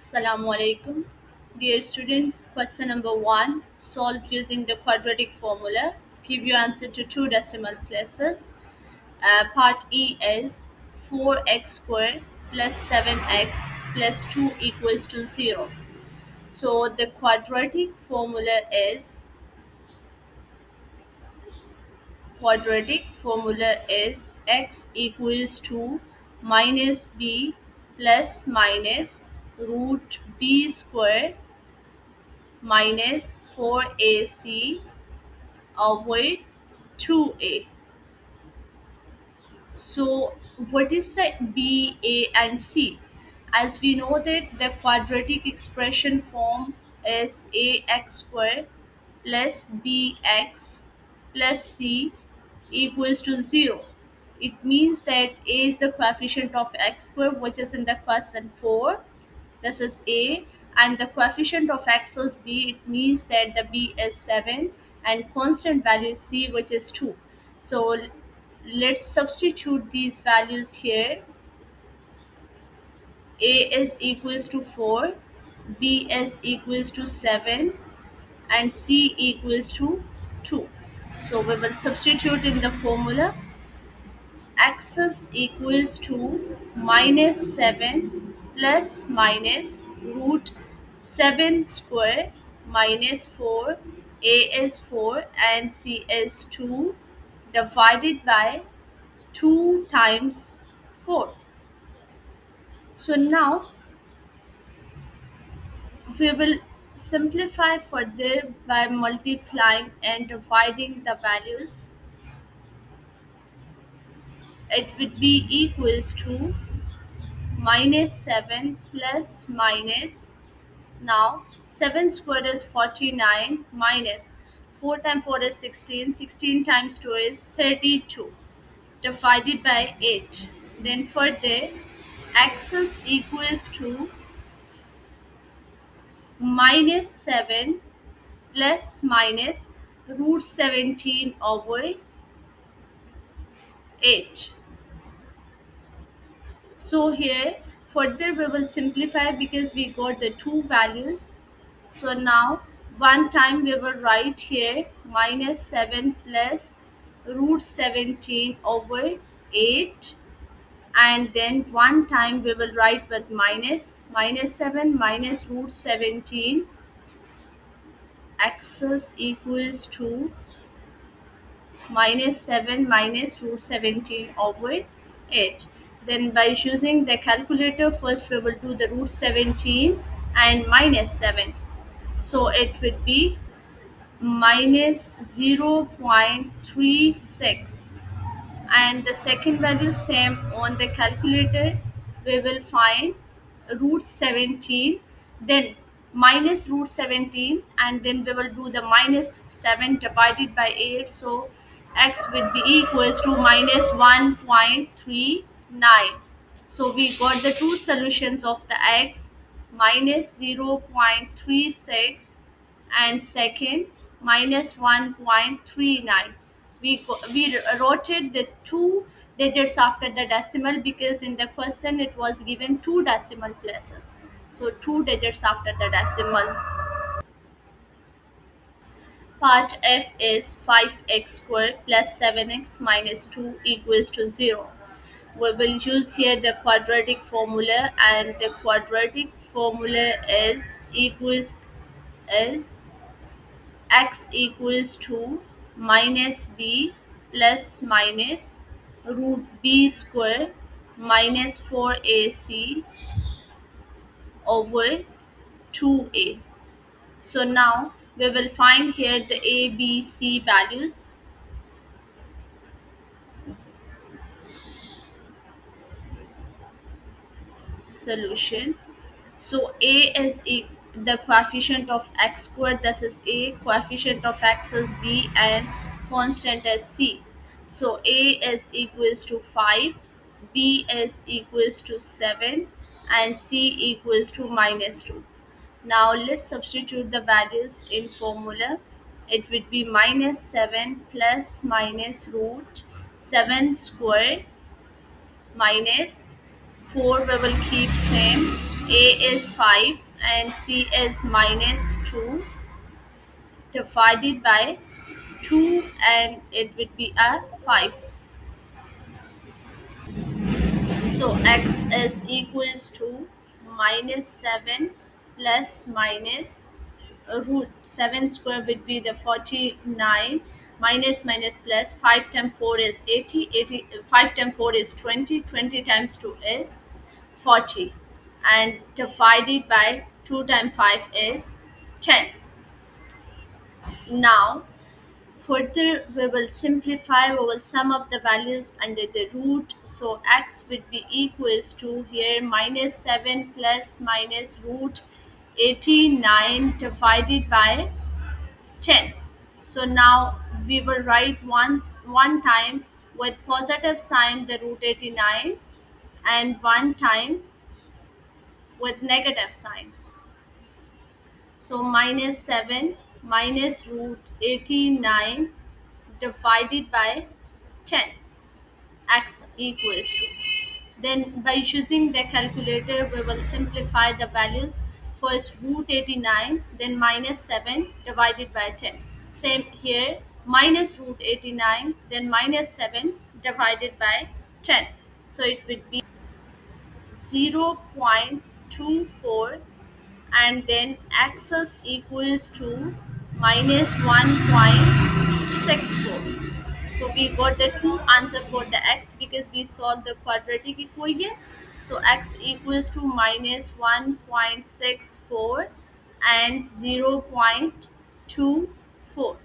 Assalamu alaikum. Dear students, question number 1. Solve using the quadratic formula. Give your answer to two decimal places. Part E is 4x squared plus 7x plus 2 equals to 0. So the quadratic formula is x equals to minus b plus minus root b square minus 4ac over 2a. So what is the b, a and c? As we know that the quadratic expression form is ax squared plus bx plus c equals to 0. It means that a is the coefficient of x squared, which is in the question 4. This is a, and the coefficient of x is b. It means that the b is 7 and constant value is c, which is 2. So let's substitute these values here. A is equals to 4, b is equals to 7 and c equals to 2. So we will substitute in the formula. X is equals to minus 7 plus minus root 7 square minus 4. A is 4 and c is 2 divided by 2 times 4. So now we will simplify further by multiplying and dividing the values. It would be equals to minus 7 plus minus, now 7 squared is 49 minus 4 times 4 is 16, 16 times 2 is 32 divided by 8. Then further x is equals to minus 7 plus minus root 17 over 8. So here further we will simplify because we got the two values. So now one time we will write here minus 7 plus root 17 over 8, and then one time we will write with minus 7 minus root 17, x is equals to minus 7 minus root 17 over 8. Then by using the calculator, first we will do the root 17 and minus 7. So it would be minus 0.36, and the second value same on the calculator. We will find root 17, then minus root 17, and then we will do the minus 7 divided by 8. So x will be equals to minus 1.39. So we got the two solutions of the x, minus 0.36 and second minus 1.39. We rotated the two digits after the decimal because in the question it was given two decimal places. So two digits after the decimal. Part F is 5x squared plus 7x minus 2 equals to 0. We will use here the quadratic formula, and the quadratic formula is x equals to minus b plus minus root b square minus 4ac over 2a. So now we will find here the a, b, c values. Solution. So a is the coefficient of x squared, this is a, coefficient of x is b, and constant is c. So a is equals to 5, b is equals to 7, and c equals to minus 2. Now let's substitute the values in formula. It would be minus 7 plus minus root 7 squared minus 4 we will keep same A is 5 and C is minus 2 divided by 2, and it would be a 5. So x is equals to minus 7 plus minus root 7 square would be the 49, minus minus plus 5 times 4 is 80, 80 5 times 4 is 20, 20 times 2 is 40, and divided by 2 times 5 is 10. Now further we will simplify, we will sum up the values under the root. So x would be equals to here minus 7 plus minus root 89 divided by 10. So now we will write one time with positive sign the root 89, and one time with negative sign. So minus 7 minus root 89 divided by 10, x equals to. Then by using the calculator we will simplify the values. First root 89, then minus 7 divided by 10. Same here, minus root 89, then minus 7 divided by 10. So it would be 0.24, and then x is equals to minus 1.64. So we got the true answer for the x because we solved the quadratic equation. So x equals to minus 1.64 and 0.24.